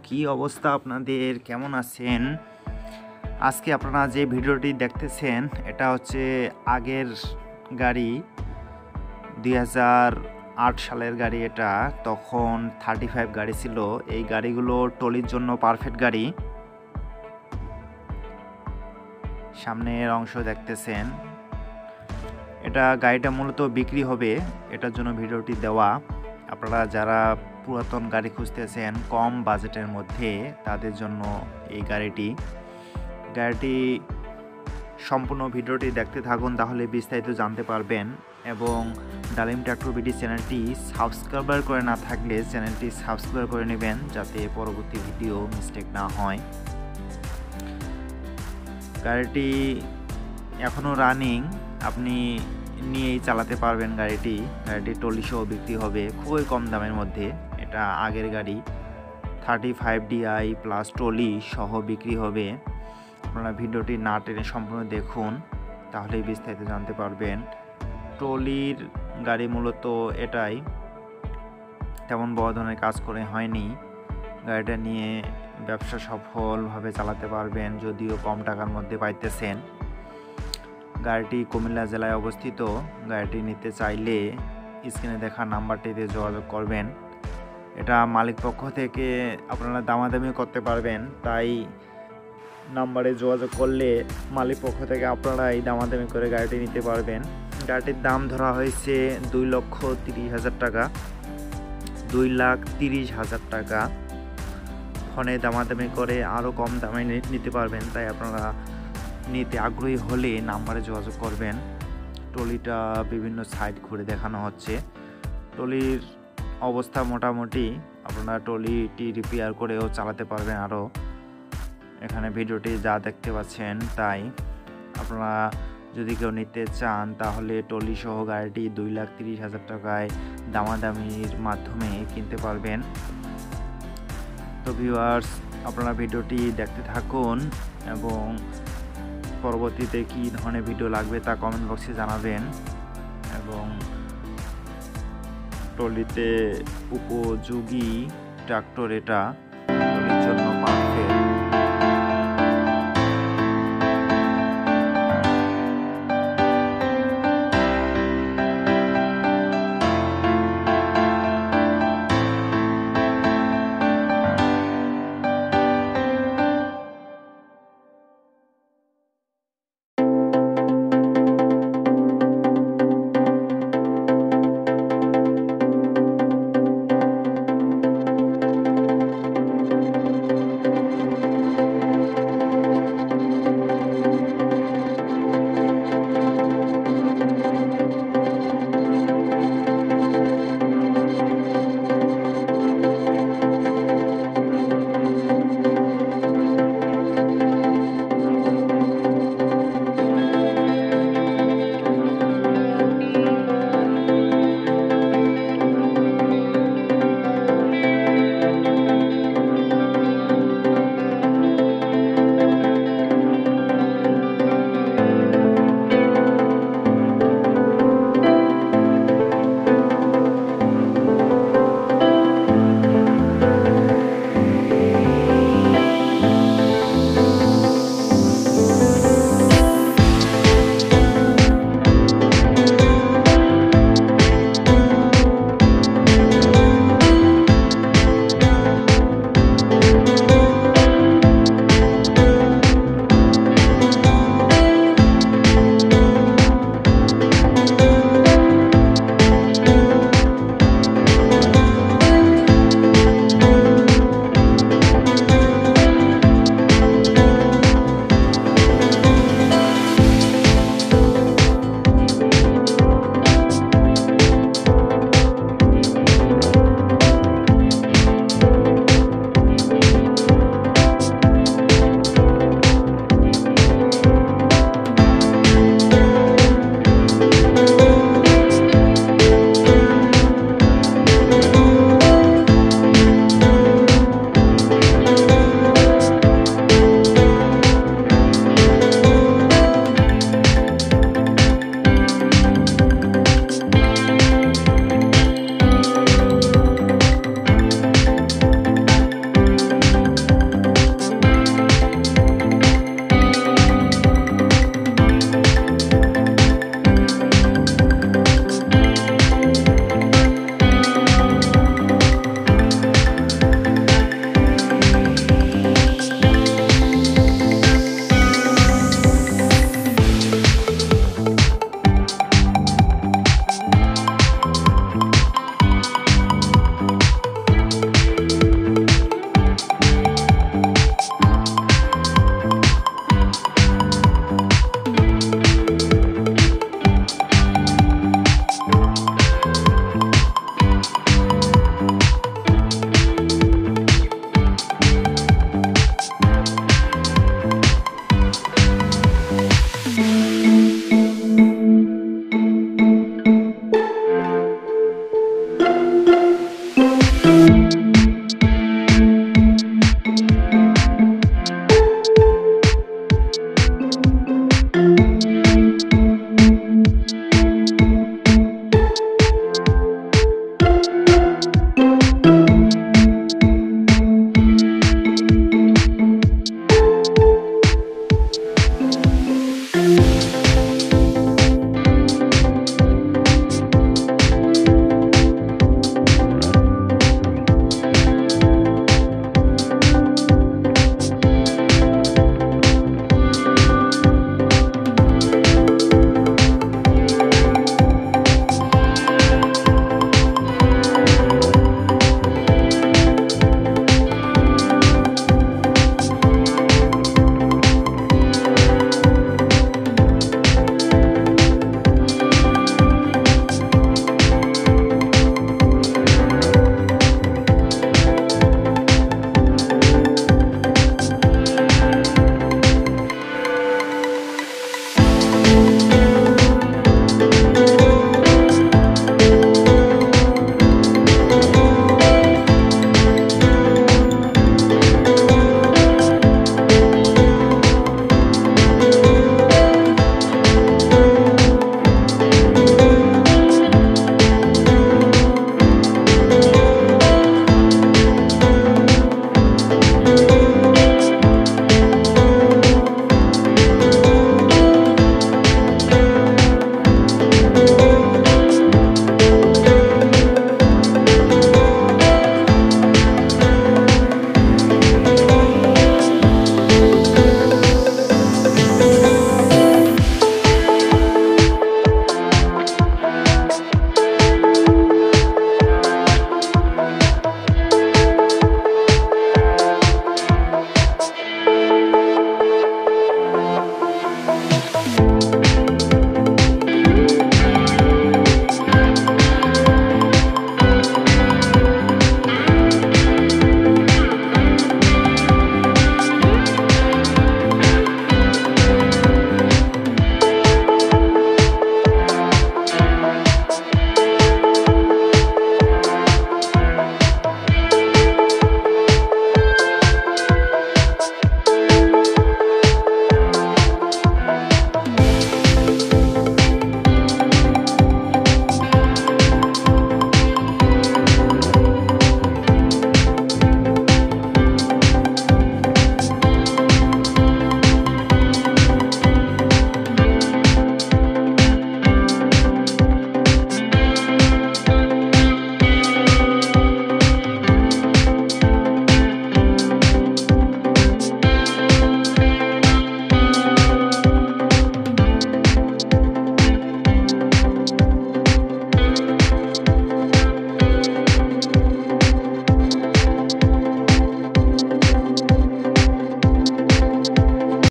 কি অবস্থা আপনাদের, কেমন আছেন? আজকে আপনারা যে ভিডিওটি দেখতেছেন এটা হচ্ছে আগের গাড়ি, 2008 সালের গাড়ি। এটা তখন 35 গাড়ি ছিল। এই গাড়িগুলো ট্রলির জন্য পারফেক্ট গাড়ি। সামনের অংশ দেখতেছেন, এটা গাড়িটা মূলত বিক্রি হবে, এটার জন্য ভিডিওটি দেওয়া। আপনারা যারা পুরাতন গাড়ি খুঁজতেছেন কম বাজেটের মধ্যে, তাদের জন্য এই গাড়িটি সম্পূর্ণ ভিডিওটি দেখতে থাকুন, তাহলে বিস্তারিত জানতে পারবেন। এবং ডালিম ট্র্যাক্টর বিডি চ্যানেলটি সাবস্ক্রাইবার করে না থাকলে চ্যানেলটি সাবস্ক্রাইব করে নেবেন, যাতে পরবর্তী ভিডিও মিস্টেক না হয়। গাড়িটি এখনও রানিং, আপনি নিয়েই চালাতে পারবেন। গাড়িটি ট্রলি সহ বিক্রি হবে খুবই কম দামের মধ্যে। এটা আগের গাড়ি, 35Di প্লাস ট্রলি সহ বিক্রি হবে। আপনারা ভিডিওটি না টেনে সম্পূর্ণ দেখুন, তাহলেই বিস্তারিত জানতে পারবেন। ট্রলির গাড়ি মূলত এটাই, তেমন বড় ধরনের কাজ করে হয়নি। গাড়িটা নিয়ে ব্যবসা সফলভাবে চালাতে পারবেন, যদিও কম টাকার মধ্যে পাইতেছেন। গাড়িটি কুমিল্লা জেলায় অবস্থিত। গাড়িটি নিতে চাইলে স্ক্রিনে দেখা নাম্বারটিতে যোগাযোগ করবেন। এটা মালিক পক্ষ থেকে আপনারা দামাদামি করতে পারবেন, তাই নাম্বারে যোগাযোগ করলে মালিক পক্ষ থেকে আপনারা এই দামাদামি করে গাড়িটি নিতে পারবেন। গাড়িটির দাম ধরা হয়েছে 2,30,000 টাকা, 2,30,000 টাকা। ফোনে দামাদামি করে আরও কম দামে নিতে পারবেন, তাই আপনারা নিতে আগ্রহী হলে নাম্বারে যোগাযোগ করবেন। ট্রলিটা বিভিন্ন সাইট ঘুরে দেখানো হচ্ছে। ট্রলির অবস্থা মোটামুটি, আপনারা ট্রলিটি রিপেয়ার করেও চালাতে পারবেন আরও। এখানে ভিডিওটি যা দেখতে পাচ্ছেন তাই। আপনারা যদি কেউ নিতে চান তাহলে ট্রলি সহ গাড়িটি 2,30,000 টাকায় দামাদামির মাধ্যমে কিনতে পারবেন। তো ভিউয়ার্স, আপনারা ভিডিওটি দেখতে থাকুন এবং পরবর্তীতে কী ধরনের ভিডিও লাগবে তা কমেন্ট বক্সে জানাবেন। এবং ট্রলিতে উপযোগী ট্রাক্টর, এটা ট্রলির জন্য